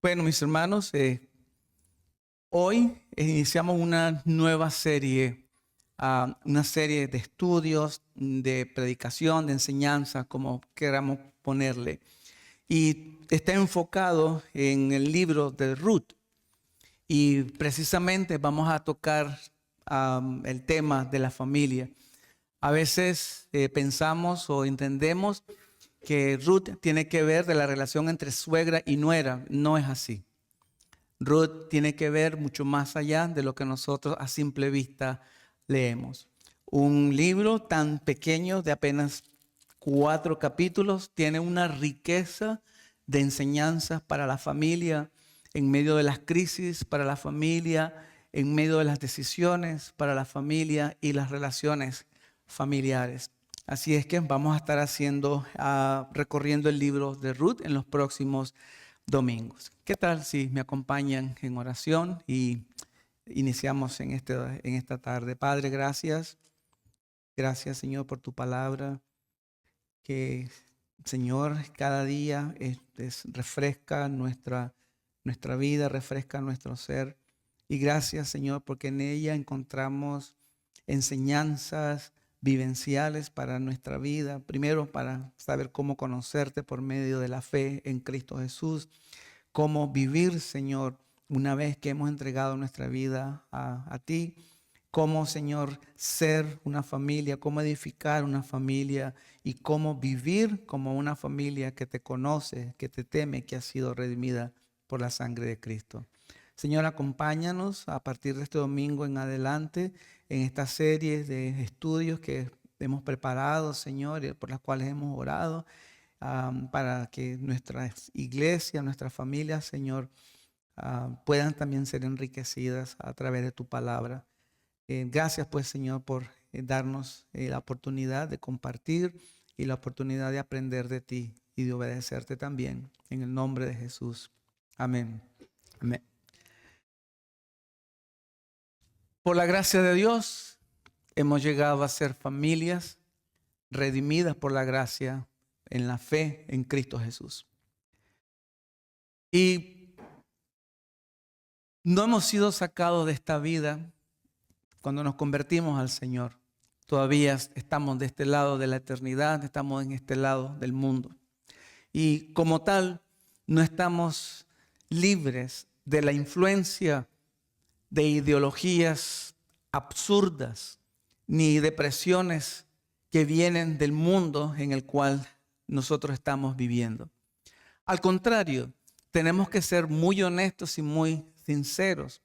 Bueno, mis hermanos, hoy iniciamos una nueva serie, una serie de estudios, de predicación, de enseñanza, como queramos ponerle. Y está enfocado en el libro de Ruth. Y precisamente vamos a tocar el tema de la familia. A veces pensamos o entendemos que Ruth tiene que ver de la relación entre suegra y nuera. No es así. Ruth tiene que ver mucho más allá de lo que nosotros a simple vista leemos. Un libro tan pequeño de apenas 4 capítulos tiene una riqueza de enseñanzas para la familia, en medio de las crisis, para la familia, en medio de las decisiones, para la familia y las relaciones familiares. Así es que vamos a estar recorriendo el libro de Ruth en los próximos domingos. ¿Qué tal si me acompañan en oración y iniciamos en esta tarde? Padre, gracias. Gracias, Señor, por tu palabra. Que, Señor, cada día refresca nuestra vida, refresca nuestro ser. Y gracias, Señor, porque en ella encontramos enseñanzas vivenciales para nuestra vida. Primero, para saber cómo conocerte por medio de la fe en Cristo Jesús. Cómo vivir, Señor, una vez que hemos entregado nuestra vida a ti. Cómo, Señor, ser una familia, cómo edificar una familia y cómo vivir como una familia que te conoce, que te teme, que ha sido redimida por la sangre de Cristo. Señor, acompáñanos a partir de este domingo en adelante en esta serie de estudios que hemos preparado, Señor, y por las cuales hemos orado, para que nuestras iglesias, nuestras familias, Señor, puedan también ser enriquecidas a través de tu palabra. Gracias, pues, Señor, por darnos la oportunidad de compartir y la oportunidad de aprender de ti y de obedecerte también. En el nombre de Jesús. Amén. Amén. Por la gracia de Dios, hemos llegado a ser familias redimidas por la gracia en la fe en Cristo Jesús. Y no hemos sido sacados de esta vida cuando nos convertimos al Señor. Todavía estamos de este lado de la eternidad, estamos en este lado del mundo. Y como tal, no estamos libres de la influencia de ideologías absurdas ni de presiones que vienen del mundo en el cual nosotros estamos viviendo. Al contrario, tenemos que ser muy honestos y muy sinceros,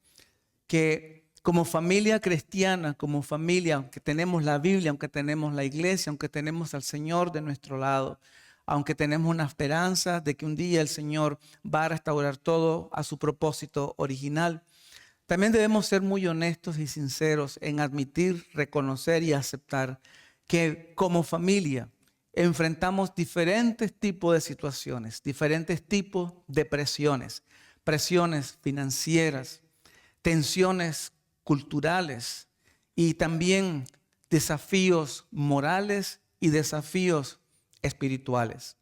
que como familia cristiana, como familia, aunque tenemos la Biblia, aunque tenemos la iglesia, aunque tenemos al Señor de nuestro lado, aunque tenemos una esperanza de que un día el Señor va a restaurar todo a su propósito original, también debemos ser muy honestos y sinceros en admitir, reconocer y aceptar que como familia enfrentamos diferentes tipos de situaciones, diferentes tipos de presiones, presiones financieras, tensiones culturales y también desafíos morales y desafíos espirituales.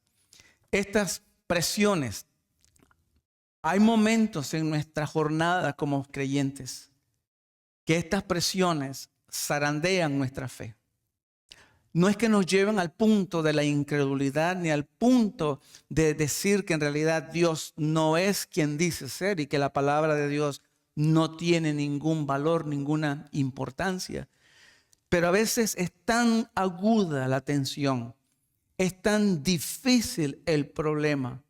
Estas presiones, hay momentos en nuestra jornada como creyentes que estas presiones zarandean nuestra fe. No es que nos lleven al punto de la incredulidad ni al punto de decir que en realidad Dios no es quien dice ser y que la palabra de Dios no tiene ningún valor, ninguna importancia. Pero a veces es tan aguda la tensión, es tan difícil el problema,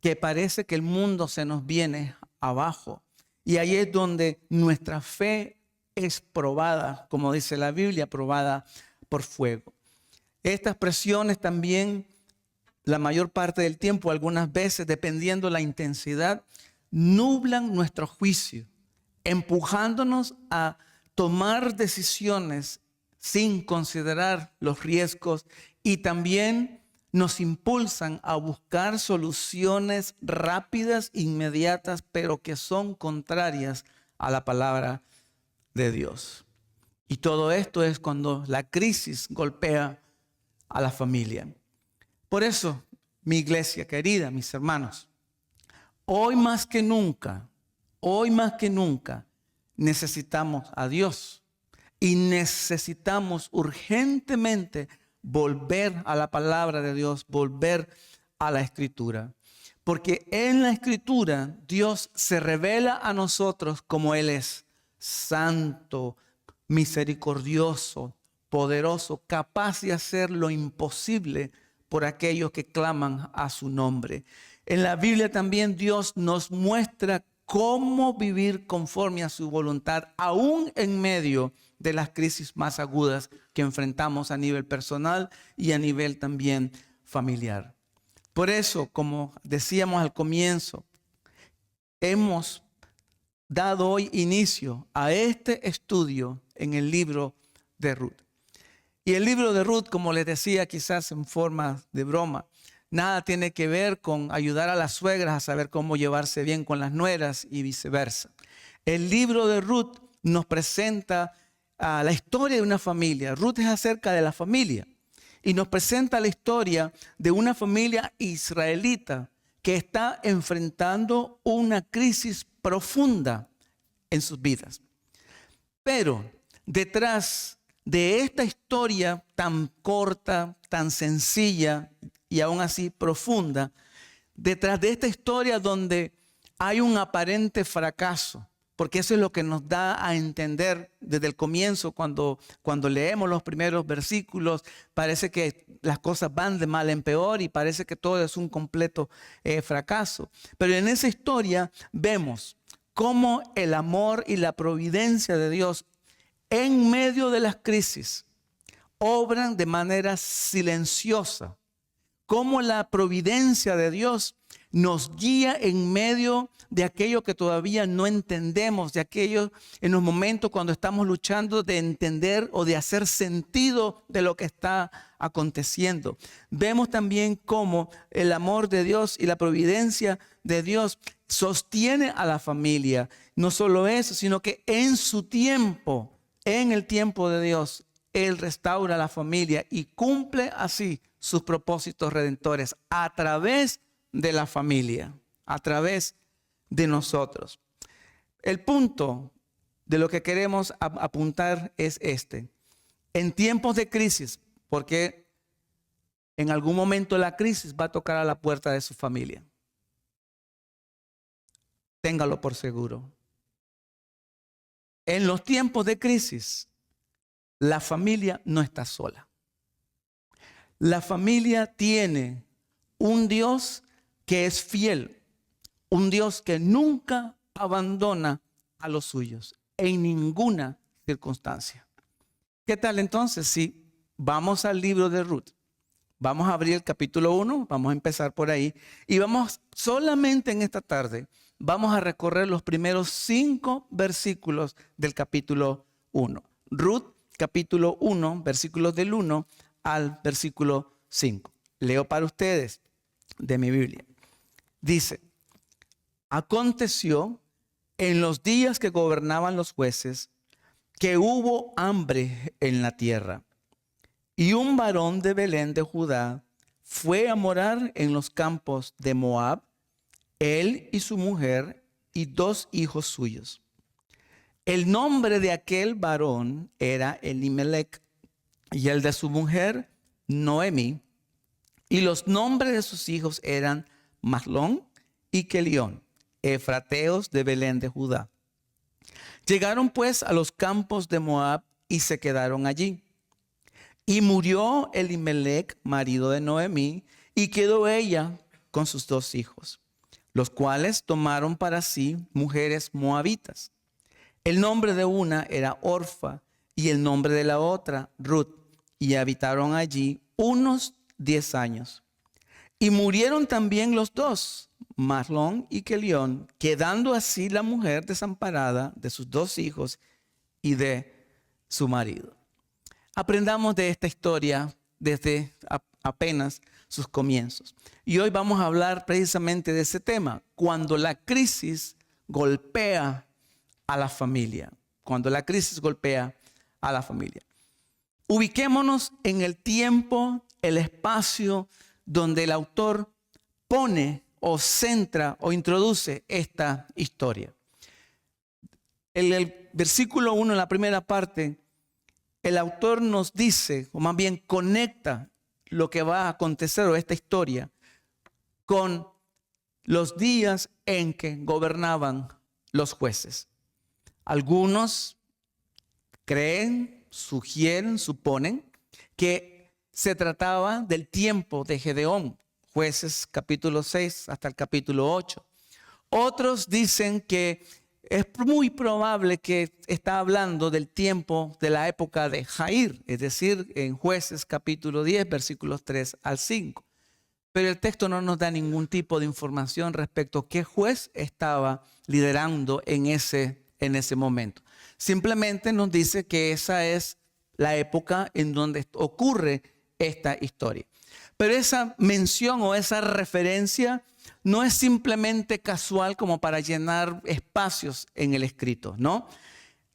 que parece que el mundo se nos viene abajo. Y ahí es donde nuestra fe es probada, como dice la Biblia, probada por fuego. Estas presiones también, la mayor parte del tiempo, algunas veces, dependiendo de la intensidad, nublan nuestro juicio, empujándonos a tomar decisiones sin considerar los riesgos y también nos impulsan a buscar soluciones rápidas, inmediatas, pero que son contrarias a la palabra de Dios. Y todo esto es cuando la crisis golpea a la familia. Por eso, mi iglesia querida, mis hermanos, hoy más que nunca, necesitamos a Dios y necesitamos urgentemente volver a la palabra de Dios, volver a la Escritura. Porque en la Escritura Dios se revela a nosotros como Él es: santo, misericordioso, poderoso, capaz de hacer lo imposible por aquellos que claman a su nombre. En la Biblia también Dios nos muestra cómo vivir conforme a su voluntad, aún en medio de las crisis más agudas que enfrentamos a nivel personal y a nivel también familiar. Por eso, como decíamos al comienzo, hemos dado hoy inicio a este estudio en el libro de Ruth. Y el libro de Ruth, como les decía, quizás en forma de broma, nada tiene que ver con ayudar a las suegras a saber cómo llevarse bien con las nueras y viceversa. El libro de Ruth nos presenta la historia de una familia. Ruth es acerca de la familia y nos presenta la historia de una familia israelita que está enfrentando una crisis profunda en sus vidas. Pero detrás de esta historia tan corta, tan sencilla y aún así profunda, detrás de esta historia donde hay un aparente fracaso, porque eso es lo que nos da a entender desde el comienzo cuando leemos los primeros versículos. Parece que las cosas van de mal en peor y parece que todo es un completo fracaso. Pero en esa historia vemos cómo el amor y la providencia de Dios en medio de las crisis obran de manera silenciosa. Cómo la providencia de Dios nos guía en medio de aquello que todavía no entendemos, de aquello en los momentos cuando estamos luchando de entender o de hacer sentido de lo que está aconteciendo. Vemos también cómo el amor de Dios y la providencia de Dios sostiene a la familia. No solo eso, sino que en su tiempo, en el tiempo de Dios, Él restaura a la familia y cumple así sus propósitos redentores a través de la familia, a través de nosotros. El punto de lo que queremos apuntar es este. En tiempos de crisis, porque en algún momento la crisis va a tocar a la puerta de su familia. Téngalo por seguro. En los tiempos de crisis, la familia no está sola. La familia tiene un Dios que es fiel, un Dios que nunca abandona a los suyos en ninguna circunstancia. ¿Qué tal entonces si vamos al libro de Ruth? Vamos a abrir el capítulo 1, vamos a empezar por ahí y vamos solamente en esta tarde, vamos a recorrer los primeros 5 versículos del capítulo 1. Ruth, capítulo 1, versículos del 1 al versículo 5. Leo para ustedes de mi Biblia. Dice: aconteció en los días que gobernaban los jueces que hubo hambre en la tierra, y un varón de Belén de Judá fue a morar en los campos de Moab, él y su mujer y 2 hijos suyos. El nombre de aquel varón era Elimelech y el de su mujer Noemi, y los nombres de sus hijos eran Mahlón y Kelión, efrateos de Belén de Judá. Llegaron pues a los campos de Moab y se quedaron allí. Y murió Elimelech, marido de Noemí, y quedó ella con sus 2 hijos, los cuales tomaron para sí mujeres moabitas. El nombre de una era Orfa y el nombre de la otra Ruth, y habitaron allí unos 10 años. Y murieron también los 2, Mahlón y Kelión, quedando así la mujer desamparada de sus 2 hijos y de su marido. Aprendamos de esta historia desde apenas sus comienzos. Y hoy vamos a hablar precisamente de ese tema, cuando la crisis golpea a la familia. Cuando la crisis golpea a la familia. Ubiquémonos en el tiempo, el espacio donde el autor pone o centra o introduce esta historia. En el versículo 1, en la primera parte, el autor nos dice, o más bien conecta lo que va a acontecer o esta historia con los días en que gobernaban los jueces. Algunos creen, sugieren, suponen que se trataba del tiempo de Gedeón, Jueces capítulo 6 hasta el capítulo 8. Otros dicen que es muy probable que está hablando del tiempo de la época de Jair, es decir, en Jueces capítulo 10, versículos 3 al 5. Pero el texto no nos da ningún tipo de información respecto a qué juez estaba liderando en ese momento. Simplemente nos dice que esa es la época en donde ocurre esta historia. Pero esa mención o esa referencia no es simplemente casual como para llenar espacios en el escrito, ¿no?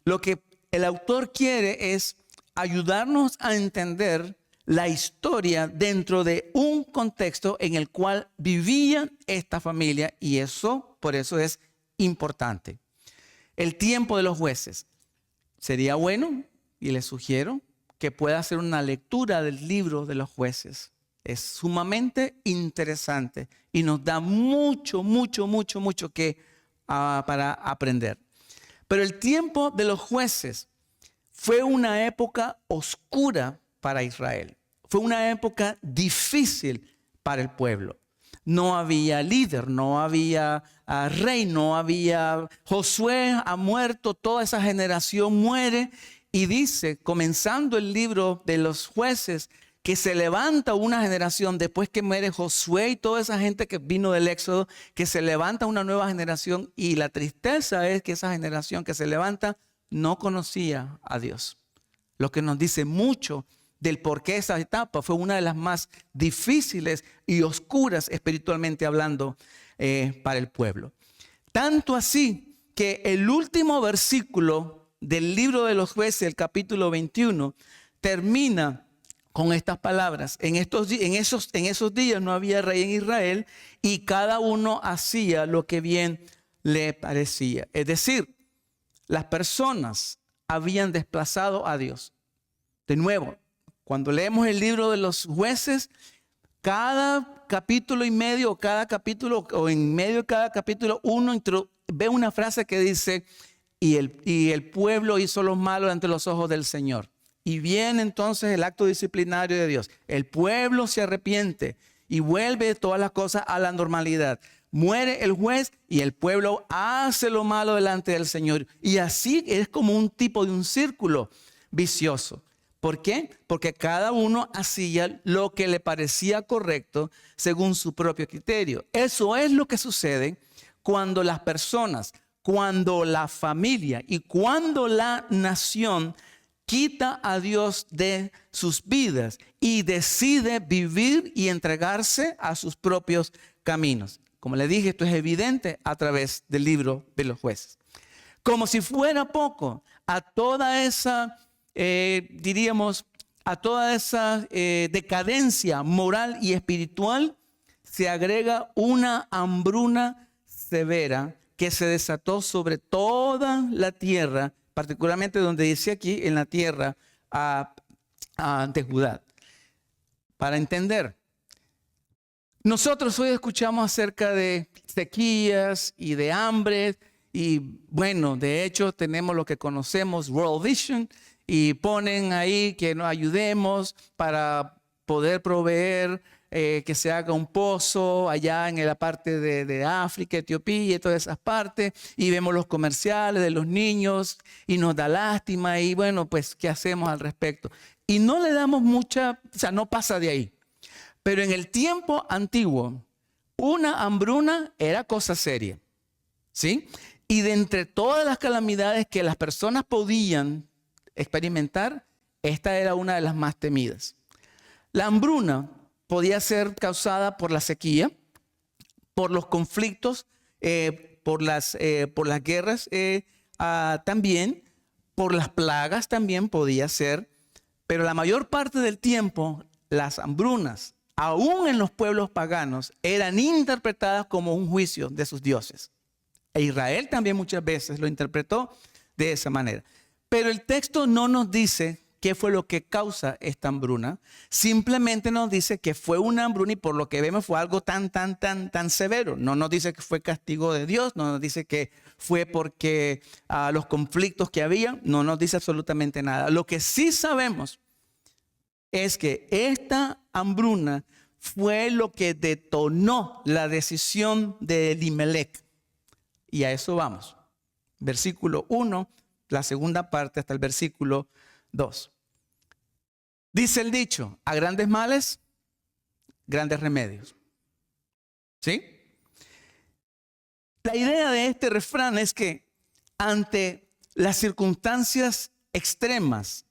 Lo que el autor quiere es ayudarnos a entender la historia dentro de un contexto en el cual vivía esta familia, y eso, por eso es importante. El tiempo de los jueces. Sería bueno, y les sugiero, que pueda hacer una lectura del libro de los jueces. Es sumamente interesante y nos da mucho que para aprender. Pero el tiempo de los jueces fue una época oscura para Israel. Fue una época difícil para el pueblo. No había líder, no había rey, no había... Josué ha muerto, toda esa generación muere. Y dice, comenzando el libro de los jueces, que se levanta una generación después que muere Josué y toda esa gente que vino del Éxodo, que se levanta una nueva generación, y la tristeza es que esa generación que se levanta no conocía a Dios. Lo que nos dice mucho del por qué esa etapa fue una de las más difíciles y oscuras espiritualmente hablando para el pueblo. Tanto así que el último versículo del libro de los jueces, el capítulo 21, termina con estas palabras. En esos días no había rey en Israel y cada uno hacía lo que bien le parecía. Es decir, las personas habían desplazado a Dios. De nuevo, cuando leemos el libro de los jueces, cada capítulo y medio, o cada capítulo, o en medio de cada capítulo, uno ve una frase que dice: y el pueblo hizo lo malo ante los ojos del Señor. Y viene entonces el acto disciplinario de Dios. El pueblo se arrepiente y vuelve todas las cosas a la normalidad. Muere el juez y el pueblo hace lo malo delante del Señor. Y así es como un tipo de un círculo vicioso. ¿Por qué? Porque cada uno hacía lo que le parecía correcto según su propio criterio. Eso es lo que sucede cuando las personas, cuando la familia y cuando la nación quita a Dios de sus vidas y decide vivir y entregarse a sus propios caminos. Como le dije, esto es evidente a través del libro de los jueces. Como si fuera poco, a toda esa, a toda esa decadencia moral y espiritual, se agrega una hambruna severa que se desató sobre toda la tierra, particularmente donde dice aquí, en la tierra de Judá. Para entender, nosotros hoy escuchamos acerca de sequías y de hambre, y bueno, de hecho tenemos lo que conocemos, World Vision, y ponen ahí que nos ayudemos para poder proveer que se haga un pozo allá en la parte de África, Etiopía y todas esas partes, y vemos los comerciales de los niños y nos da lástima, y bueno, pues ¿qué hacemos al respecto? Y no le damos mucha, o sea, no pasa de ahí. Pero en el tiempo antiguo, una hambruna era cosa seria, ¿sí? Y de entre todas las calamidades que las personas podían experimentar, esta era una de las más temidas. La hambruna podía ser causada por la sequía, por los conflictos, por las guerras también, por las plagas también podía ser, pero la mayor parte del tiempo las hambrunas aún en los pueblos paganos, eran interpretadas como un juicio de sus dioses. E Israel también muchas veces lo interpretó de esa manera. Pero el texto no nos dice qué fue lo que causa esta hambruna. Simplemente nos dice que fue una hambruna y por lo que vemos fue algo tan severo. No nos dice que fue castigo de Dios, no nos dice que fue porque los conflictos que había, no nos dice absolutamente nada. Lo que sí sabemos es que esta hambruna fue lo que detonó la decisión de Elimelec. Y a eso vamos. Versículo 1, la segunda parte hasta el versículo 2. Dice el dicho, a grandes males, grandes remedios. ¿Sí? La idea de este refrán es que ante las circunstancias extremas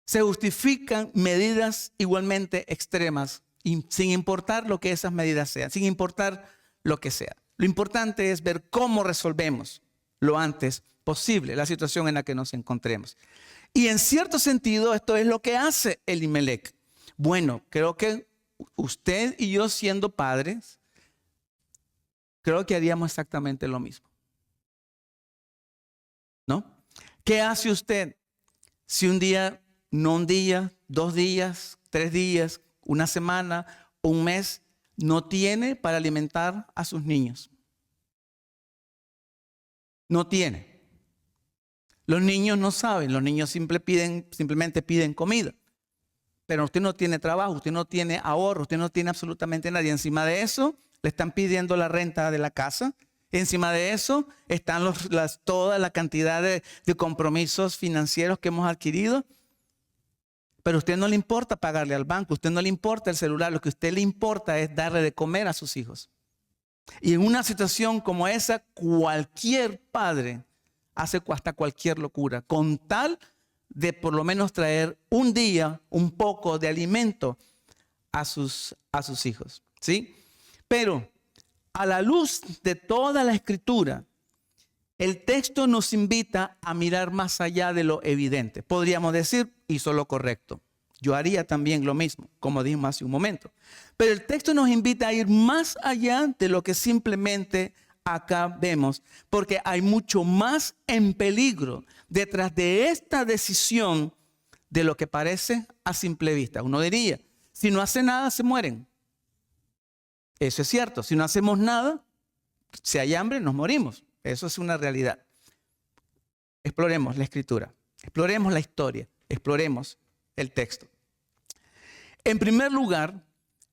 se justifican medidas igualmente extremas, sin importar lo que esas medidas sean, sin importar lo que sea. Lo importante es ver cómo resolvemos lo antes posible la situación en la que nos encontremos. Y en cierto sentido esto es lo que hace Elimelec. Bueno, creo que usted y yo siendo padres, creo que haríamos exactamente lo mismo. ¿No? ¿Qué hace usted si un día, no un día, 2 días, 3 días, una semana, un mes, no tiene para alimentar a sus niños? No tiene. Los niños no saben, los niños simplemente piden comida. Pero usted no tiene trabajo, usted no tiene ahorro, usted no tiene absolutamente nadie. Encima de eso, le están pidiendo la renta de la casa. Encima de eso, están toda la cantidad de compromisos financieros que hemos adquirido. Pero a usted no le importa pagarle al banco, a usted no le importa el celular, lo que a usted le importa es darle de comer a sus hijos. Y en una situación como esa, cualquier padre hace hasta cualquier locura, con tal de por lo menos traer un día, un poco de alimento a sus hijos, ¿sí? Pero a la luz de toda la escritura, el texto nos invita a mirar más allá de lo evidente. Podríamos decir, hizo lo correcto. Yo haría también lo mismo, como dijimos hace un momento. Pero el texto nos invita a ir más allá de lo que simplemente acá vemos, porque hay mucho más en peligro detrás de esta decisión de lo que parece a simple vista. Uno diría, si no hace nada, se mueren. Eso es cierto. Si no hacemos nada, si hay hambre, nos morimos. Eso es una realidad. Exploremos la escritura, exploremos la historia, exploremos el texto. En primer lugar,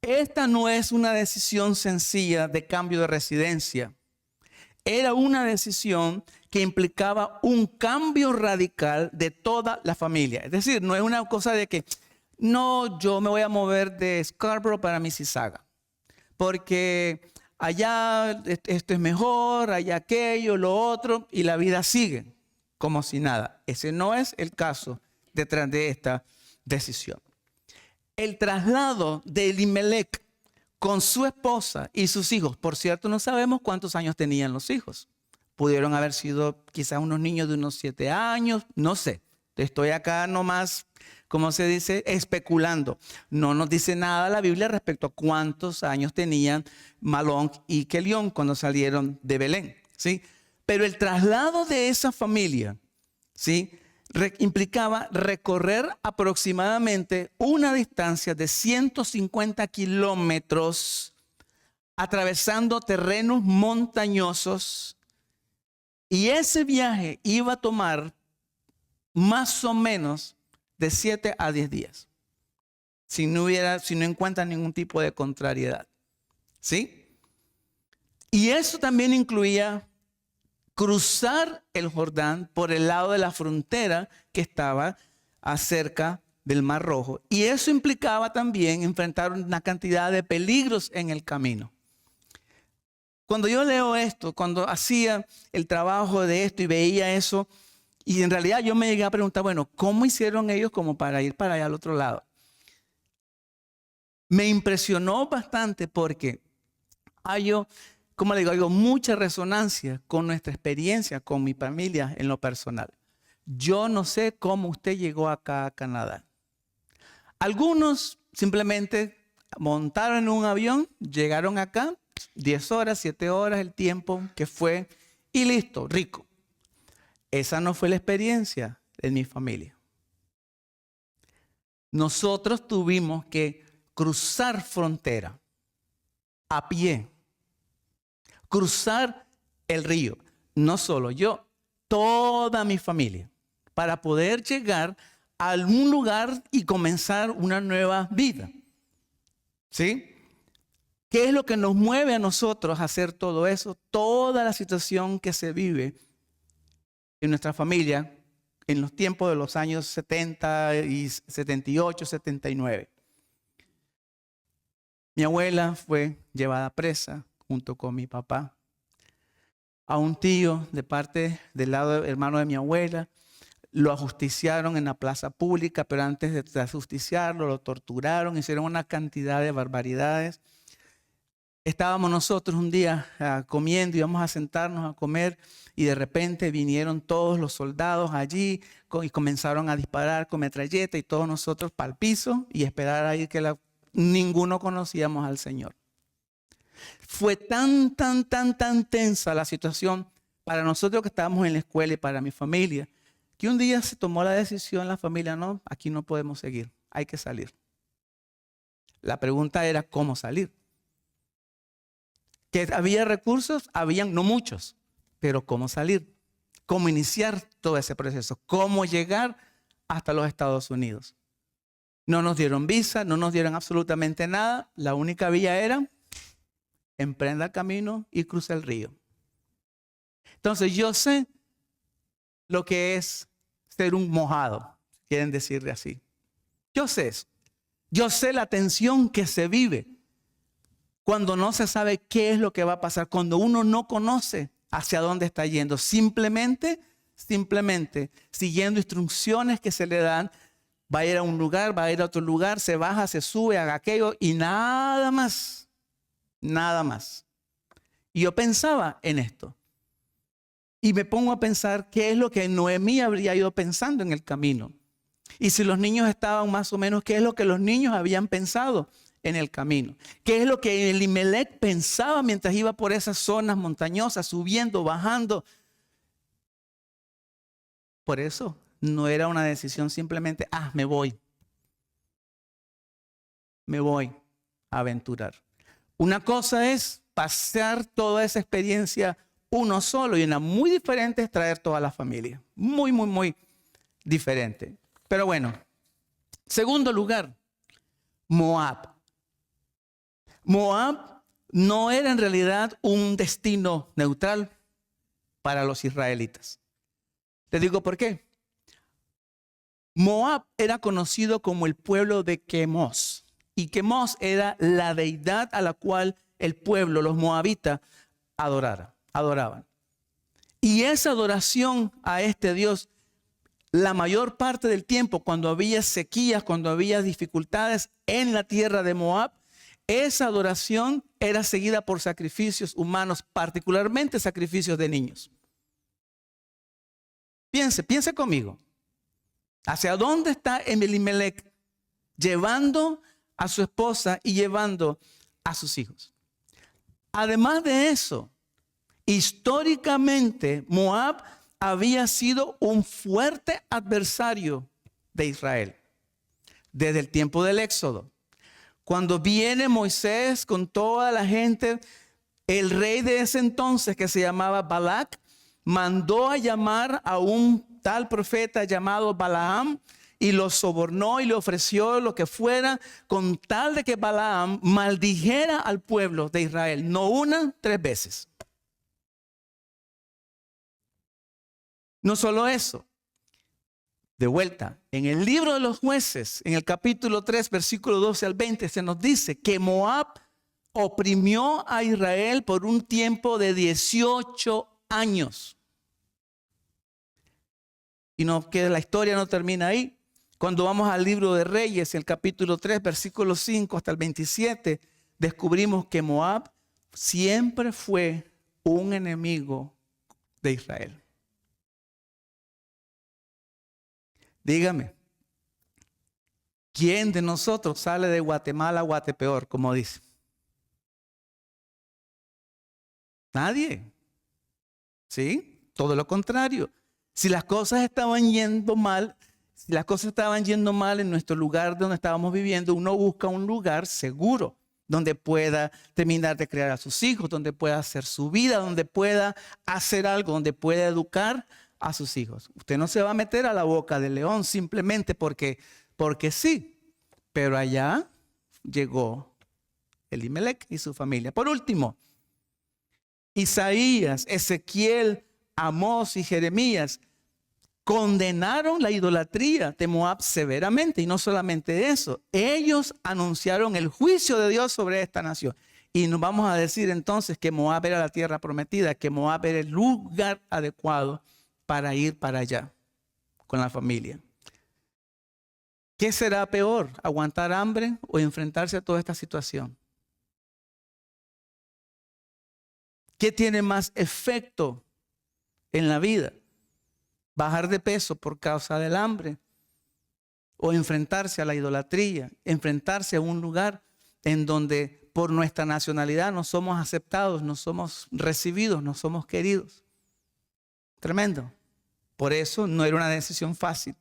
esta no es una decisión sencilla de cambio de residencia. Era una decisión que implicaba un cambio radical de toda la familia. Es decir, no es una cosa de que, no, yo me voy a mover de Scarborough para Mississauga, porque allá esto es mejor, allá aquello, lo otro, y la vida sigue como si nada. Ese no es el caso detrás de esta decisión. El traslado de Elimelec con su esposa y sus hijos, por cierto, no sabemos cuántos años tenían los hijos. Pudieron haber sido quizás unos niños de unos 7 años, no sé. Estoy acá nomás, como se dice, especulando. No nos dice nada la Biblia respecto a cuántos años tenían Malón y Kelión cuando salieron de Belén, ¿sí? Pero el traslado de esa familia, ¿sí?, implicaba recorrer aproximadamente una distancia de 150 kilómetros, atravesando terrenos montañosos, y ese viaje iba a tomar más o menos de 7 a 10 días, si no encuentran ningún tipo de contrariedad, ¿sí? Y eso también incluía cruzar el Jordán por el lado de la frontera que estaba acerca del Mar Rojo. Y eso implicaba también enfrentar una cantidad de peligros en el camino. Cuando yo leo esto, cuando hacía el trabajo de esto y veía eso, y en realidad yo me llegué a preguntar, bueno, ¿cómo hicieron ellos como para ir para allá al otro lado? Me impresionó bastante porque como le digo, mucha resonancia con nuestra experiencia, con mi familia en lo personal. Yo no sé cómo usted llegó acá a Canadá. Algunos simplemente montaron en un avión, llegaron acá, 10 horas, 7 horas, el tiempo que fue, y listo, rico. Esa no fue la experiencia de mi familia. Nosotros tuvimos que cruzar frontera a pie, cruzar el río. No solo yo, toda mi familia, para poder llegar a algún lugar y comenzar una nueva vida. ¿Sí? ¿Qué es lo que nos mueve a nosotros a hacer todo eso? Toda la situación que se vive en nuestra familia en los tiempos de los años 70 y 78, 79. Mi abuela fue llevada presa junto con mi papá. A un tío de parte del lado hermano de mi abuela lo ajusticiaron en la plaza pública, pero antes de ajusticiarlo lo torturaron, hicieron una cantidad de barbaridades. Estábamos nosotros un día comiendo, íbamos a sentarnos a comer y de repente vinieron todos los soldados allí y comenzaron a disparar con metralleta y todos nosotros para el piso y esperar ahí que ninguno conocíamos al Señor. Fue tan tensa la situación para nosotros que estábamos en la escuela y para mi familia, que un día se tomó la decisión la familia, no, aquí no podemos seguir, hay que salir. La pregunta era, ¿cómo salir? Que había recursos, habían no muchos, pero ¿cómo salir? ¿Cómo iniciar todo ese proceso? ¿Cómo llegar hasta los Estados Unidos? No nos dieron visa, no nos dieron absolutamente nada. La única vía era emprenda el camino y cruza el río. Entonces yo sé lo que es ser un mojado, quieren decirle así. Yo sé eso. Yo sé la tensión que se vive cuando no se sabe qué es lo que va a pasar, cuando uno no conoce hacia dónde está yendo, simplemente siguiendo instrucciones que se le dan, va a ir a un lugar, va a ir a otro lugar, se baja, se sube, haga aquello y nada más, nada más. Y yo pensaba en esto y me pongo a pensar qué es lo que Noemí habría ido pensando en el camino. Y si los niños estaban más o menos, ¿qué es lo que los niños habían pensado en el camino? ¿Qué es lo que Elimelec pensaba mientras iba por esas zonas montañosas, subiendo, bajando? Por eso no era una decisión simplemente, me voy a aventurar. Una cosa es pasar toda esa experiencia uno solo y una muy diferente es traer toda la familia. Muy diferente. Pero bueno, segundo lugar, Moab. Moab no era en realidad un destino neutral para los israelitas. Te digo por qué. Moab era conocido como el pueblo de Quemos. Y Quemos era la deidad a la cual el pueblo, los moabitas, adoraban. Y esa adoración a este Dios, la mayor parte del tiempo, cuando había sequías, cuando había dificultades en la tierra de Moab, esa adoración era seguida por sacrificios humanos, particularmente sacrificios de niños. Piense conmigo. ¿Hacia dónde está Elimelec llevando a su esposa y llevando a sus hijos? Además de eso, históricamente Moab había sido un fuerte adversario de Israel desde el tiempo del Éxodo. Cuando viene Moisés con toda la gente, el rey de ese entonces que se llamaba Balac mandó a llamar a un tal profeta llamado Balaam y lo sobornó y le ofreció lo que fuera con tal de que Balaam maldijera al pueblo de Israel, no una, 3 veces. No solo eso, de vuelta, en el libro de los jueces, en el capítulo 3, versículo 12 al 20, se nos dice que Moab oprimió a Israel por un tiempo de 18 años. Y que la historia no termina ahí. Cuando vamos al libro de Reyes, el capítulo 3, versículo 5 hasta el 27, descubrimos que Moab siempre fue un enemigo de Israel. Dígame, ¿Quién de nosotros sale de Guatemala a Guatepeor, como dice? Nadie. ¿Sí? Todo lo contrario. Si las cosas estaban yendo mal, en nuestro lugar donde estábamos viviendo, uno busca un lugar seguro, donde pueda terminar de criar a sus hijos, donde pueda hacer su vida, donde pueda hacer algo, donde pueda educar a sus hijos. Usted no se va a meter a la boca del león simplemente porque sí. Pero allá llegó Elimelec y su familia. Por último, Isaías, Ezequiel, Amós y Jeremías condenaron la idolatría de Moab severamente. Y no solamente eso, ellos anunciaron el juicio de Dios sobre esta nación. Y nos vamos a decir entonces que Moab era la tierra prometida, que Moab era el lugar adecuado para ir para allá con la familia. ¿Qué será peor, aguantar hambre o enfrentarse a toda esta situación? ¿Qué tiene más efecto en la vida? ¿Bajar de peso por causa del hambre? ¿O enfrentarse a la idolatría? ¿Enfrentarse a un lugar en donde por nuestra nacionalidad no somos aceptados, no somos recibidos, no somos queridos? Tremendo. Por eso no era una decisión fácil.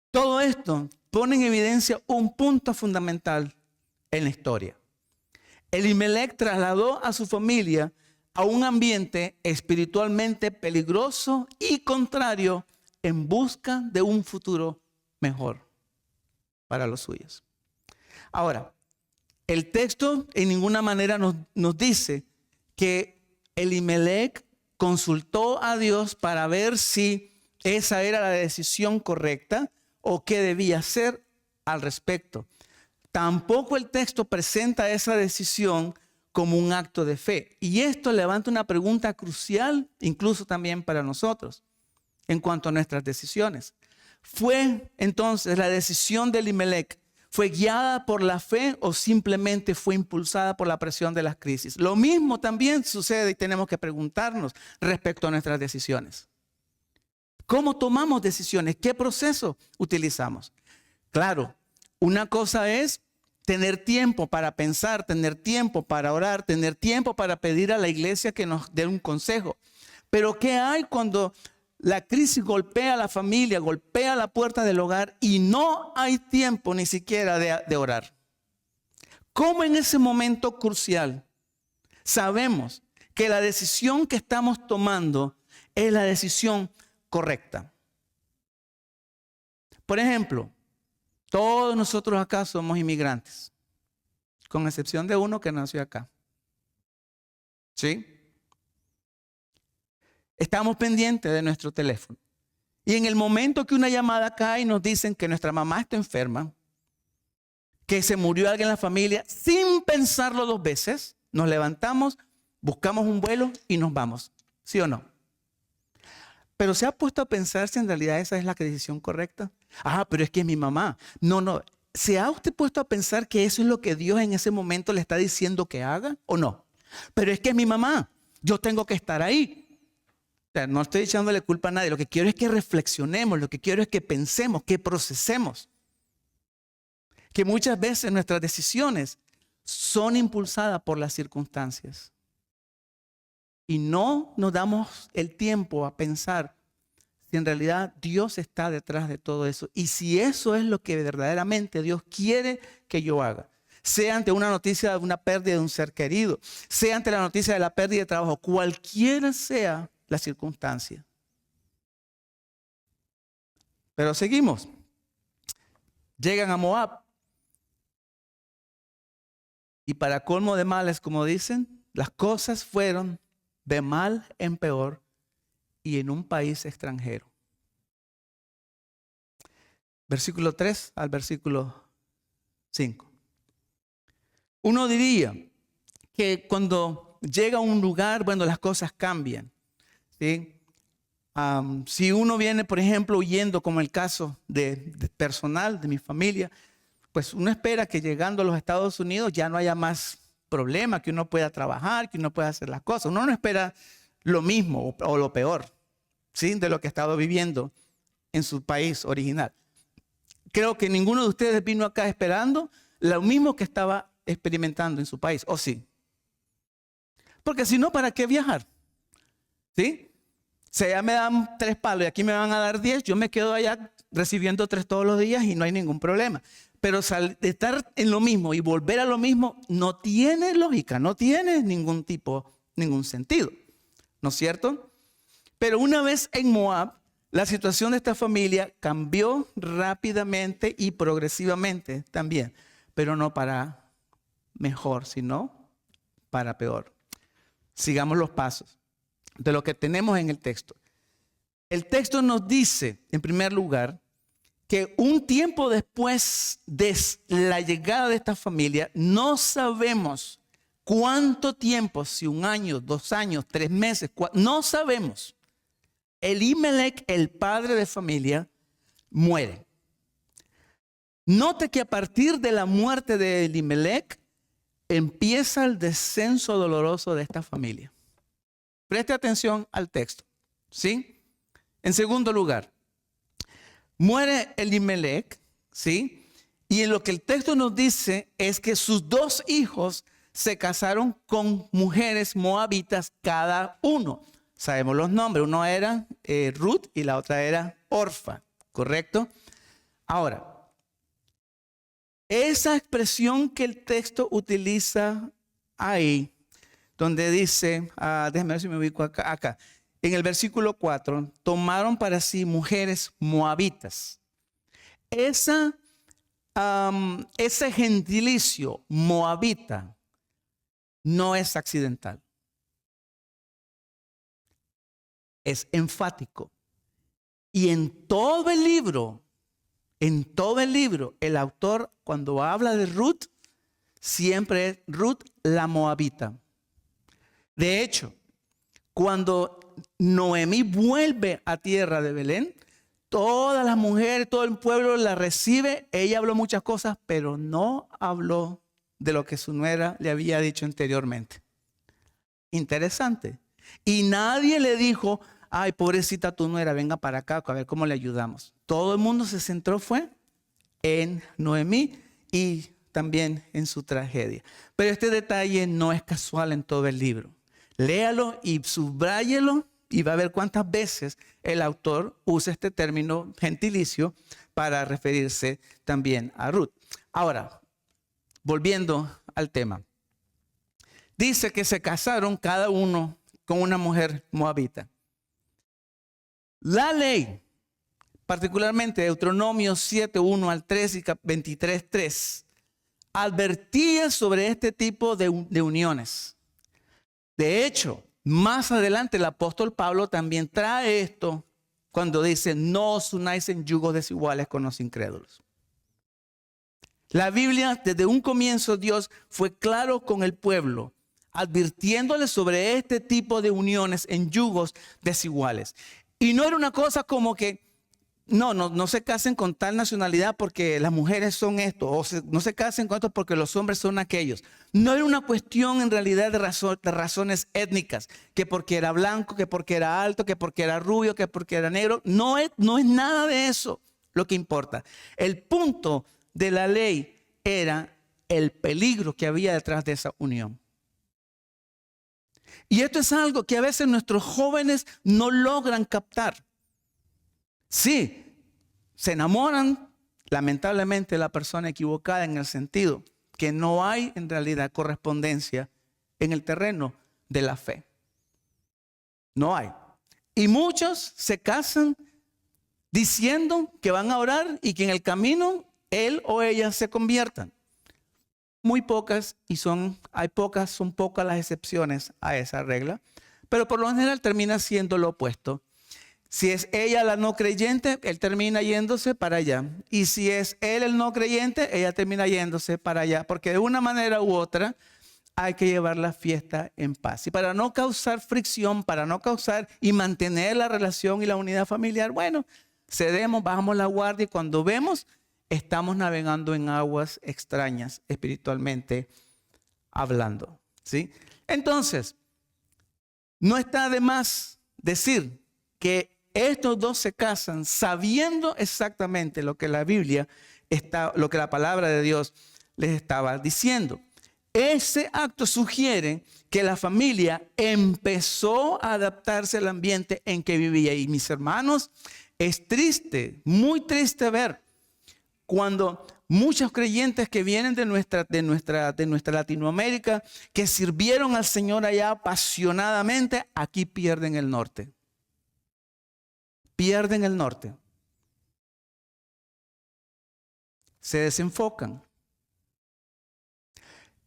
Todo esto pone en evidencia un punto fundamental en la historia. Elimelec trasladó a su familia a un ambiente espiritualmente peligroso y contrario en busca de un futuro mejor para los suyos. Ahora, el texto en ninguna manera nos dice que Elimelec consultó a Dios para ver si esa era la decisión correcta o qué debía hacer al respecto. Tampoco el texto presenta esa decisión como un acto de fe. Y esto levanta una pregunta crucial, incluso también para nosotros, en cuanto a nuestras decisiones. ¿Fue entonces la decisión de Elimelec, fue guiada por la fe o simplemente fue impulsada por la presión de las crisis? Lo mismo también sucede y tenemos que preguntarnos respecto a nuestras decisiones. ¿Cómo tomamos decisiones? ¿Qué proceso utilizamos? Claro, una cosa es tener tiempo para pensar, tener tiempo para orar, tener tiempo para pedir a la iglesia que nos dé un consejo. Pero ¿qué hay cuando la crisis golpea a la familia, golpea la puerta del hogar y no hay tiempo ni siquiera de orar? ¿Cómo en ese momento crucial sabemos que la decisión que estamos tomando es la decisión correcta? Por ejemplo, todos nosotros acá somos inmigrantes, con excepción de uno que nació acá. ¿Sí? Estamos pendientes de nuestro teléfono. Y en el momento que una llamada cae y nos dicen que nuestra mamá está enferma, que se murió alguien en la familia, sin pensarlo dos veces, nos levantamos, buscamos un vuelo y nos vamos. ¿Sí o no? Pero ¿se ha puesto a pensar si en realidad esa es la decisión correcta? Pero es que es mi mamá. No. ¿Se ha usted puesto a pensar que eso es lo que Dios en ese momento le está diciendo que haga o no? Pero es que es mi mamá. Yo tengo que estar ahí. O sea, no estoy echándole culpa a nadie. Lo que quiero es que reflexionemos. Lo que quiero es que pensemos, que procesemos. Que muchas veces nuestras decisiones son impulsadas por las circunstancias. Y no nos damos el tiempo a pensar si en realidad Dios está detrás de todo eso. Y si eso es lo que verdaderamente Dios quiere que yo haga. Sea ante una noticia de una pérdida de un ser querido. Sea ante la noticia de la pérdida de trabajo. Cualquiera sea la circunstancia. Pero seguimos. Llegan a Moab. Y para colmo de males, como dicen, las cosas fueron de mal en peor y en un país extranjero. Versículo 3 al versículo 5. Uno diría que cuando llega a un lugar, bueno, las cosas cambian. ¿Sí? Si uno viene, por ejemplo, huyendo, como el caso de personal, de mi familia, pues uno espera que llegando a los Estados Unidos ya no haya más problema, que uno pueda trabajar, que uno pueda hacer las cosas. Uno no espera lo mismo o lo peor, ¿sí?, de lo que ha estado viviendo en su país original. creo que ninguno de ustedes vino acá esperando lo mismo que estaba experimentando en su país, ¿o sí? Porque si no, ¿para qué viajar? ¿Sí? Si allá me dan 3 palos y aquí me van a dar 10, yo me quedo allá recibiendo 3 todos los días y no hay ningún problema. Pero estar en lo mismo y volver a lo mismo no tiene lógica, no tiene ningún sentido, ¿no es cierto? Pero una vez en Moab, la situación de esta familia cambió rápidamente y progresivamente también, pero no para mejor, sino para peor. Sigamos los pasos de lo que tenemos en el texto. El texto nos dice, en primer lugar, que un tiempo después de la llegada de esta familia, no sabemos cuánto tiempo, si 1 año, 2 años, 3 meses, no sabemos. Elimelec, el padre de familia, muere. Note que a partir de la muerte de Elimelec empieza el descenso doloroso de esta familia. Preste atención al texto, ¿sí? En segundo lugar, muere Elimelec, ¿sí? Y en lo que el texto nos dice es que sus 2 hijos se casaron con mujeres moabitas cada uno. Sabemos los nombres, uno era Ruth y la otra era Orfa, ¿correcto? Ahora, esa expresión que el texto utiliza ahí, donde dice, déjame ver si me ubico acá, en el versículo 4, tomaron para sí mujeres moabitas. Ese gentilicio moabita no es accidental. Es enfático. Y en todo el libro, el autor cuando habla de Ruth, siempre es Ruth la moabita. De hecho, cuando Noemí vuelve a tierra de Belén, todas las mujeres, todo el pueblo la recibe. Ella habló muchas cosas, pero no habló de lo que su nuera le había dicho anteriormente. Interesante. Y nadie le dijo, ay, pobrecita tu nuera, venga para acá, a ver cómo le ayudamos. Todo el mundo se centró fue en Noemí y también en su tragedia. Pero este detalle no es casual en todo el libro. Léalo y subráyelo y va a ver cuántas veces el autor usa este término gentilicio para referirse también a Ruth. Ahora, volviendo al tema. Dice que se casaron cada uno con una mujer moabita. La ley, particularmente Deuteronomio 7, 1 al 3 y 23, 3, advertía sobre este tipo de uniones. De hecho, más adelante el apóstol Pablo también trae esto cuando dice, no os unáis en yugos desiguales con los incrédulos. La Biblia, desde un comienzo, Dios fue claro con el pueblo, advirtiéndole sobre este tipo de uniones en yugos desiguales. Y no era una cosa como que, no se casen con tal nacionalidad porque las mujeres son esto, o no se casen con esto porque los hombres son aquellos. No era una cuestión en realidad de razones étnicas, que porque era blanco, que porque era alto, que porque era rubio, que porque era negro. No es nada de eso lo que importa. El punto de la ley era el peligro que había detrás de esa unión. Y esto es algo que a veces nuestros jóvenes no logran captar. Sí, se enamoran lamentablemente de la persona equivocada en el sentido que no hay en realidad correspondencia en el terreno de la fe. No hay. Y muchos se casan diciendo que van a orar y que en el camino él o ella se conviertan. Muy pocas son pocas las excepciones a esa regla, pero por lo general termina siendo lo opuesto. Si es ella la no creyente, él termina yéndose para allá. Y si es él el no creyente, ella termina yéndose para allá. Porque de una manera u otra hay que llevar la fiesta en paz. Y para no causar fricción, para no causar y mantener la relación y la unidad familiar, bueno, cedemos, bajamos la guardia y cuando vemos, estamos navegando en aguas extrañas espiritualmente hablando, ¿sí? Entonces, no está de más decir que estos dos se casan sabiendo exactamente lo que la Biblia lo que la palabra de Dios les estaba diciendo. Ese acto sugiere que la familia empezó a adaptarse al ambiente en que vivía. Y mis hermanos, es triste, muy triste ver cuando muchos creyentes que vienen de nuestra Latinoamérica, que sirvieron al Señor allá apasionadamente, aquí pierden el norte. Pierden el norte. Se desenfocan.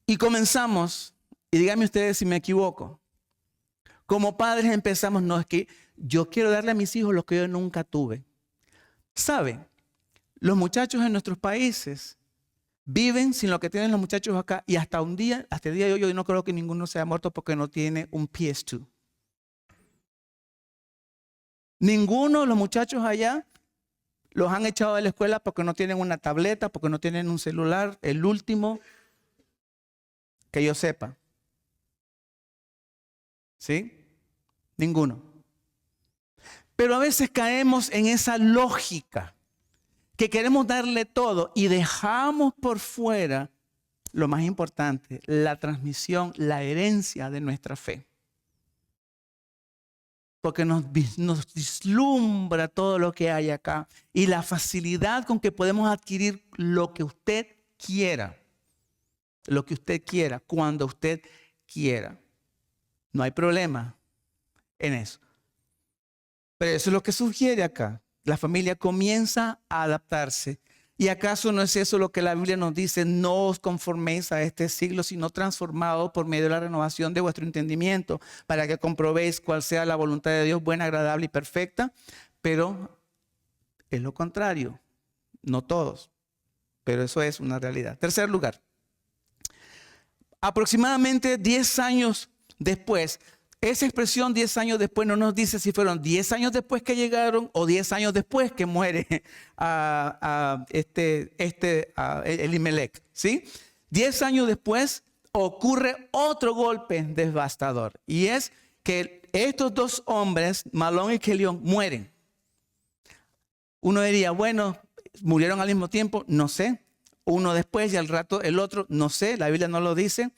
Y comenzamos, y díganme ustedes si me equivoco, como padres empezamos, no, es que yo quiero darle a mis hijos lo que yo nunca tuve. ¿Saben? Los muchachos en nuestros países viven sin lo que tienen los muchachos acá, y hasta el día de hoy yo no creo que ninguno se haya muerto porque no tiene un PS2. Ninguno de los muchachos allá los han echado de la escuela porque no tienen una tableta, porque no tienen un celular, el último que yo sepa. ¿Sí? Ninguno. Pero a veces caemos en esa lógica que queremos darle todo y dejamos por fuera lo más importante, la transmisión, la herencia de nuestra fe. Porque nos vislumbra todo lo que hay acá y la facilidad con que podemos adquirir lo que usted quiera. Lo que usted quiera, cuando usted quiera. No hay problema en eso. Pero eso es lo que sugiere acá. La familia comienza a adaptarse. ¿Y acaso no es eso lo que la Biblia nos dice? No os conforméis a este siglo, sino transformados por medio de la renovación de vuestro entendimiento, para que comprobéis cuál sea la voluntad de Dios, buena, agradable y perfecta. Pero es lo contrario. No todos, pero eso es una realidad. Tercer lugar. Aproximadamente 10 años después, esa expresión 10 años después no nos dice si fueron 10 años después que llegaron o 10 años después que muere Elimelech, ¿sí? 10 años después ocurre otro golpe devastador, y es que estos dos hombres, Mahlón y Kelión, mueren. Uno diría, bueno, murieron al mismo tiempo, no sé. Uno después y al rato el otro, no sé, la Biblia no lo dice.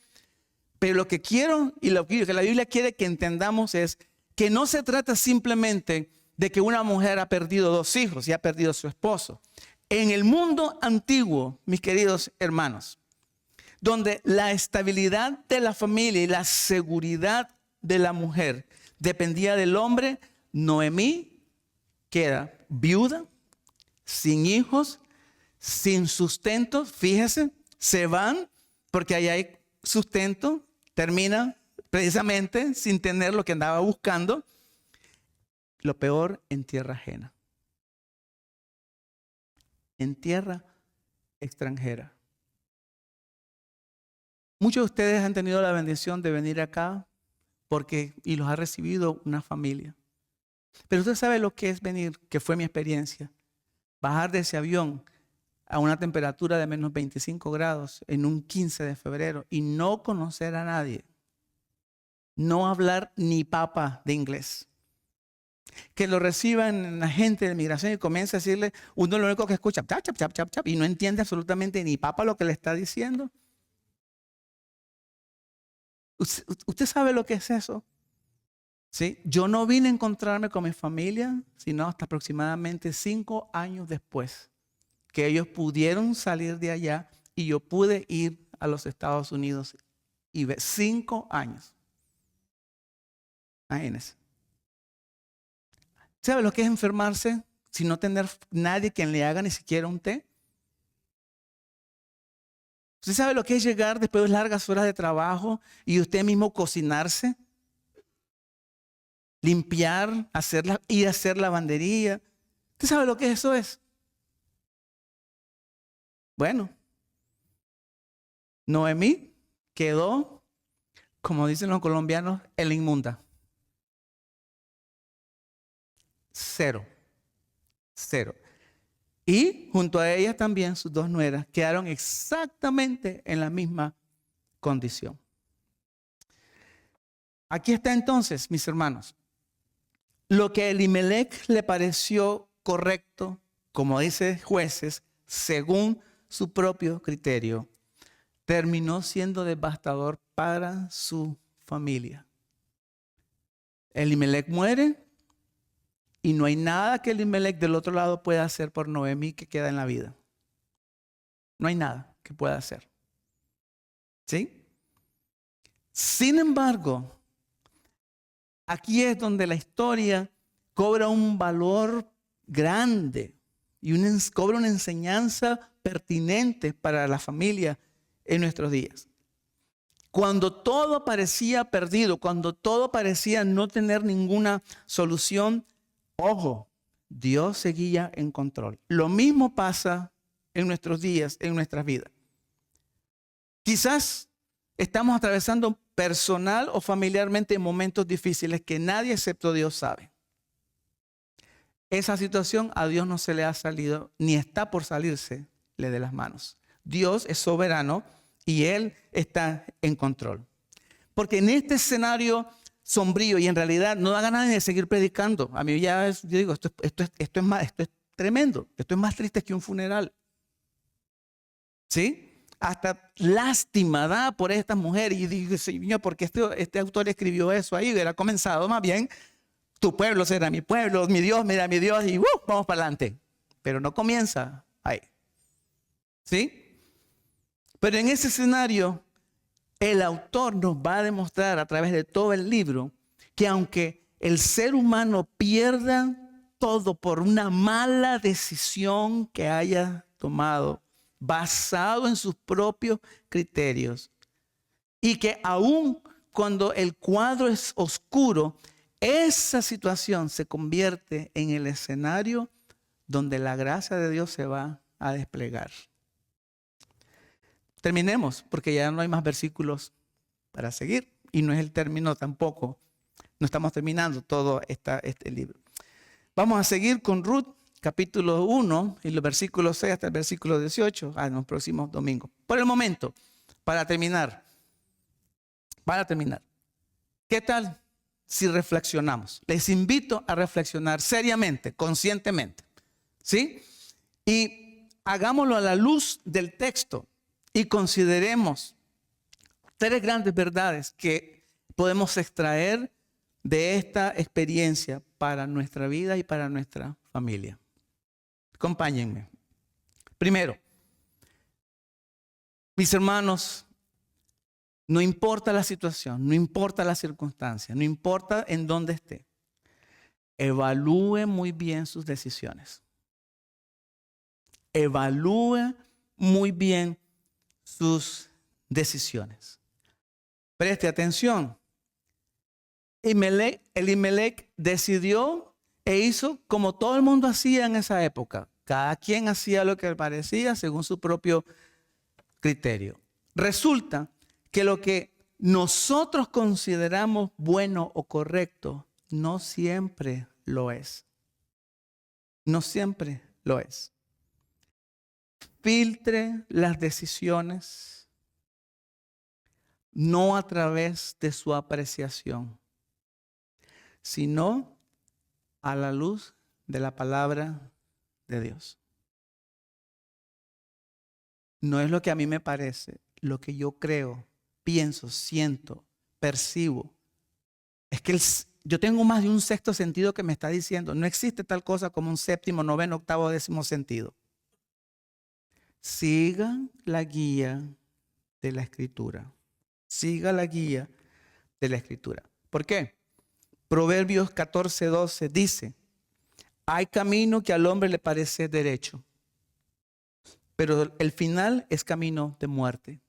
Pero lo que quiero y lo que la Biblia quiere que entendamos es que no se trata simplemente de que una mujer ha perdido 2 hijos y ha perdido a su esposo. En el mundo antiguo, mis queridos hermanos, donde la estabilidad de la familia y la seguridad de la mujer dependía del hombre, Noemí queda viuda, sin hijos, sin sustento. Fíjese, se van porque ahí hay sustento. Termina precisamente sin tener lo que andaba buscando. Lo peor, en tierra ajena. En tierra extranjera. Muchos de ustedes han tenido la bendición de venir acá y los ha recibido una familia. Pero usted sabe lo que es venir, que fue mi experiencia. Bajar de ese avión a una temperatura de menos 25 grados en un 15 de febrero y no conocer a nadie. No hablar ni papa de inglés. Que lo reciban la gente de migración y comienza a decirle, uno lo único que escucha, chap, chap, chap, chap, chap, y no entiende absolutamente ni papa lo que le está diciendo. ¿Usted sabe lo que es eso? ¿Sí? Yo no vine a encontrarme con mi familia, sino hasta aproximadamente 5 años después, que ellos pudieron salir de allá y yo pude ir a los Estados Unidos y ver 5 años. Imagínense. ¿Sabe lo que es enfermarse sin no tener nadie quien le haga ni siquiera un té? ¿Usted sabe lo que es llegar después de largas horas de trabajo y usted mismo cocinarse? Limpiar, ir a hacer lavandería. ¿Usted sabe lo que eso es? Bueno, Noemí quedó, como dicen los colombianos, en la inmunda. 0. Y junto a ella también sus 2 nueras quedaron exactamente en la misma condición. Aquí está entonces, mis hermanos, lo que a Elimelech le pareció correcto, como dice Jueces, según su propio criterio, terminó siendo devastador para su familia. Elimelech muere y no hay nada que Elimelech del otro lado pueda hacer por Noemí que queda en la vida. No hay nada que pueda hacer. ¿Sí? Sin embargo, aquí es donde la historia cobra un valor grande y cobra una enseñanza pertinente para la familia en nuestros días. Cuando todo parecía perdido, cuando todo parecía no tener ninguna solución, ojo, Dios seguía en control. Lo mismo pasa en nuestros días, en nuestras vidas. Quizás estamos atravesando personal o familiarmente momentos difíciles que nadie excepto Dios sabe. Esa situación a Dios no se le ha salido, ni está por salirse de las manos. Dios es soberano y Él está en control. Porque en este escenario sombrío, y en realidad no da ganas de seguir predicando. A mí ya yo digo, esto es tremendo. Esto es más triste que un funeral. ¿Sí? Hasta lástima da por esta mujer. Y digo, Señor, ¿por qué este autor escribió eso ahí? Hubiera comenzado más bien, tu pueblo será mi pueblo, mi Dios será mi Dios, y vamos para adelante. Pero no comienza ahí. ¿Sí? Pero en ese escenario, el autor nos va a demostrar a través de todo el libro que aunque el ser humano pierda todo por una mala decisión que haya tomado, basado en sus propios criterios, y que aun cuando el cuadro es oscuro, esa situación se convierte en el escenario donde la gracia de Dios se va a desplegar. Terminemos, porque ya no hay más versículos para seguir. Y no es el término tampoco. No estamos terminando todo este libro. Vamos a seguir con Ruth, capítulo 1, y los versículos 6 hasta el versículo 18, en los próximos domingos. Por el momento, para terminar, ¿qué tal si reflexionamos? Les invito a reflexionar seriamente, conscientemente, ¿sí? Y hagámoslo a la luz del texto. Y consideremos 3 grandes verdades que podemos extraer de esta experiencia para nuestra vida y para nuestra familia. Acompáñenme. Primero, mis hermanos, no importa la situación, no importa la circunstancia, no importa en dónde esté, evalúe muy bien sus decisiones. Evalúe muy bien sus decisiones. Preste atención. Elimelech decidió e hizo como todo el mundo hacía en esa época. Cada quien hacía lo que le parecía según su propio criterio. Resulta que lo que nosotros consideramos bueno o correcto no siempre lo es. No siempre lo es. Filtre las decisiones no a través de su apreciación, sino a la luz de la palabra de Dios. No es lo que a mí me parece, lo que yo creo, pienso, siento, percibo. Es que yo tengo más de un sexto sentido que me está diciendo, no existe tal cosa como un séptimo, noveno, octavo, décimo sentido. Sigan la guía de la Escritura. Siga la guía de la Escritura. ¿Por qué? Proverbios 14:12 dice, hay camino que al hombre le parece derecho, pero el final es camino de muerte.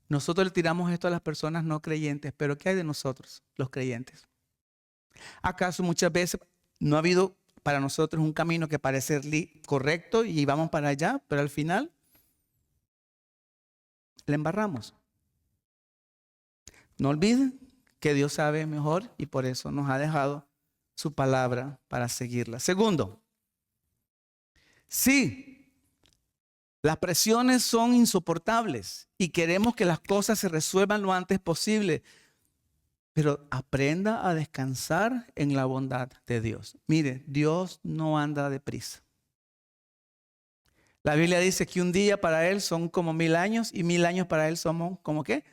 Nosotros le tiramos esto a las personas no creyentes, pero ¿qué hay de nosotros, los creyentes? ¿Acaso muchas veces no ha habido para nosotros un camino que parece correcto y vamos para allá, pero al final le embarramos? No olviden que Dios sabe mejor y por eso nos ha dejado su palabra para seguirla. Segundo, sí, las presiones son insoportables y queremos que las cosas se resuelvan lo antes posible, pero aprenda a descansar en la bondad de Dios. Mire, Dios no anda deprisa. La Biblia dice que un día para Él son como 1000 años y 1000 años para Él somos ¿como qué?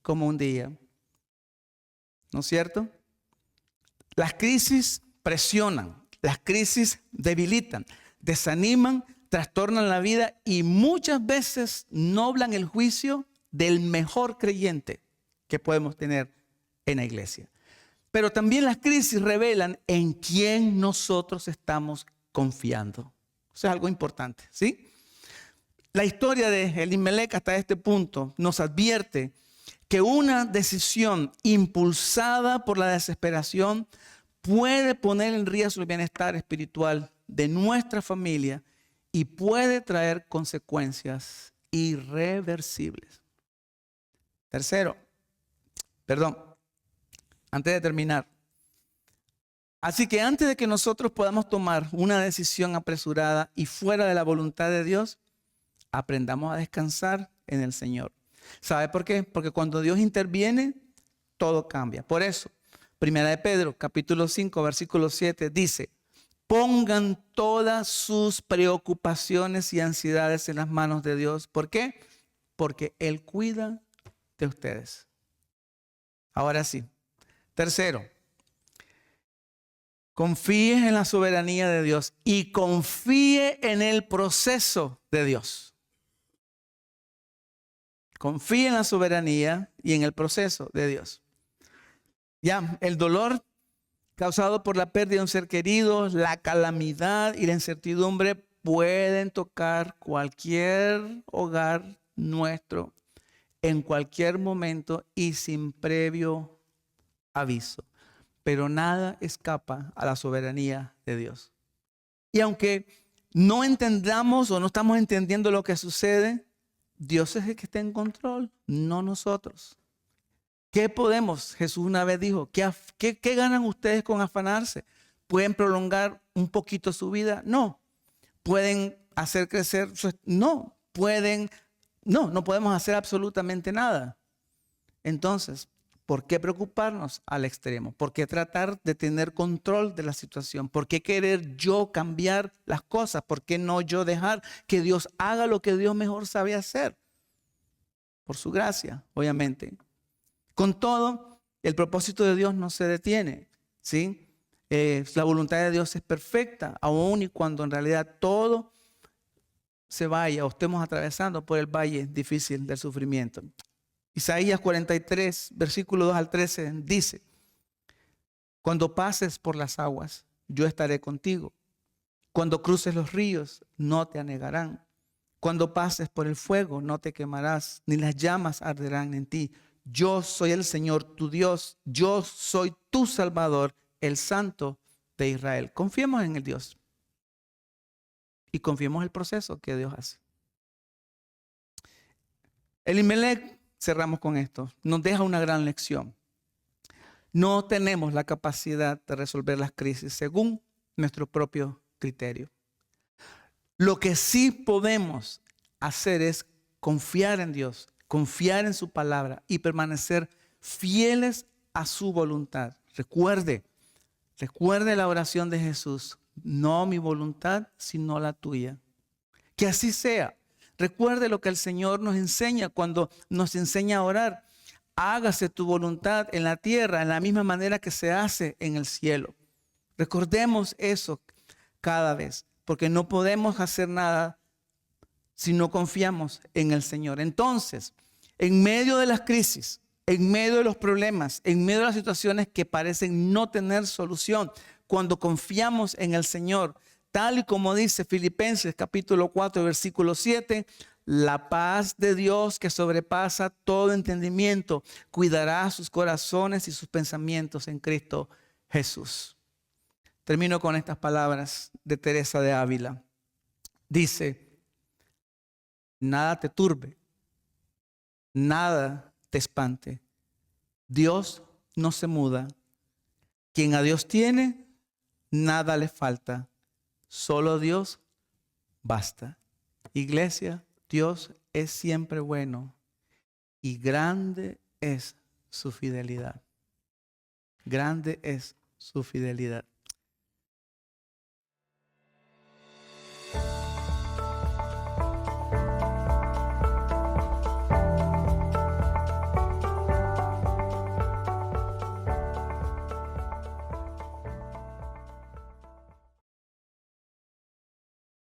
Como un día. ¿No es cierto? Las crisis presionan, las crisis debilitan, desaniman, trastornan la vida y muchas veces nublan el juicio del mejor creyente que podemos tener en la iglesia. Pero también las crisis revelan en quién nosotros estamos confiando. Eso es algo importante, ¿sí? La historia de Elimelec hasta este punto nos advierte que una decisión impulsada por la desesperación puede poner en riesgo el bienestar espiritual de nuestra familia y puede traer consecuencias irreversibles. Antes de terminar. Así que antes de que nosotros podamos tomar una decisión apresurada y fuera de la voluntad de Dios, aprendamos a descansar en el Señor. ¿Sabe por qué? Porque cuando Dios interviene, todo cambia. Por eso, 1 de Pedro, capítulo 5, versículo 7, dice: pongan todas sus preocupaciones y ansiedades en las manos de Dios. ¿Por qué? Porque Él cuida de ustedes. Ahora sí. Tercero, confíe en la soberanía de Dios y confíe en el proceso de Dios. Confíe en la soberanía y en el proceso de Dios. Ya, el dolor causado por la pérdida de un ser querido, la calamidad y la incertidumbre pueden tocar cualquier hogar nuestro en cualquier momento y sin previo aviso. Pero nada escapa a la soberanía de Dios. Y aunque no entendamos o no estamos entendiendo lo que sucede, Dios es el que está en control, no nosotros. ¿Qué podemos? Jesús una vez dijo, ¿qué ganan ustedes con afanarse? ¿Pueden prolongar un poquito su vida? No. ¿Pueden hacer crecer? No. No podemos hacer absolutamente nada. Entonces, ¿por qué preocuparnos al extremo? ¿Por qué tratar de tener control de la situación? ¿Por qué querer yo cambiar las cosas? ¿Por qué no yo dejar que Dios haga lo que Dios mejor sabe hacer? Por su gracia, obviamente. Con todo, el propósito de Dios no se detiene, ¿sí? La voluntad de Dios es perfecta, aun y cuando en realidad todo se vaya o estemos atravesando por el valle difícil del sufrimiento. Isaías 43, versículo 2 al 13 dice: cuando pases por las aguas, yo estaré contigo. Cuando cruces los ríos, no te anegarán. Cuando pases por el fuego, no te quemarás, ni las llamas arderán en ti. Yo soy el Señor, tu Dios. Yo soy tu Salvador, el Santo de Israel. Confiemos en el Dios. Y confiemos en el proceso que Dios hace. Elimelec, cerramos con esto, nos deja una gran lección. No tenemos la capacidad de resolver las crisis según nuestro propio criterio. Lo que sí podemos hacer es confiar en Dios, confiar en su palabra y permanecer fieles a su voluntad. Recuerde la oración de Jesús: no mi voluntad, sino la tuya. Que así sea. Recuerde lo que el Señor nos enseña cuando nos enseña a orar: hágase tu voluntad en la tierra en la misma manera que se hace en el cielo. Recordemos eso cada vez, porque no podemos hacer nada si no confiamos en el Señor. Entonces, en medio de las crisis, en medio de los problemas, en medio de las situaciones que parecen no tener solución, cuando confiamos en el Señor, tal y como dice Filipenses capítulo 4, versículo 7, la paz de Dios que sobrepasa todo entendimiento cuidará sus corazones y sus pensamientos en Cristo Jesús. Termino con estas palabras de Teresa de Ávila. Dice: nada te turbe, nada te espante. Dios no se muda. Quien a Dios tiene, nada le falta. Solo Dios basta. Iglesia, Dios es siempre bueno y grande es su fidelidad. grande es su fidelidad.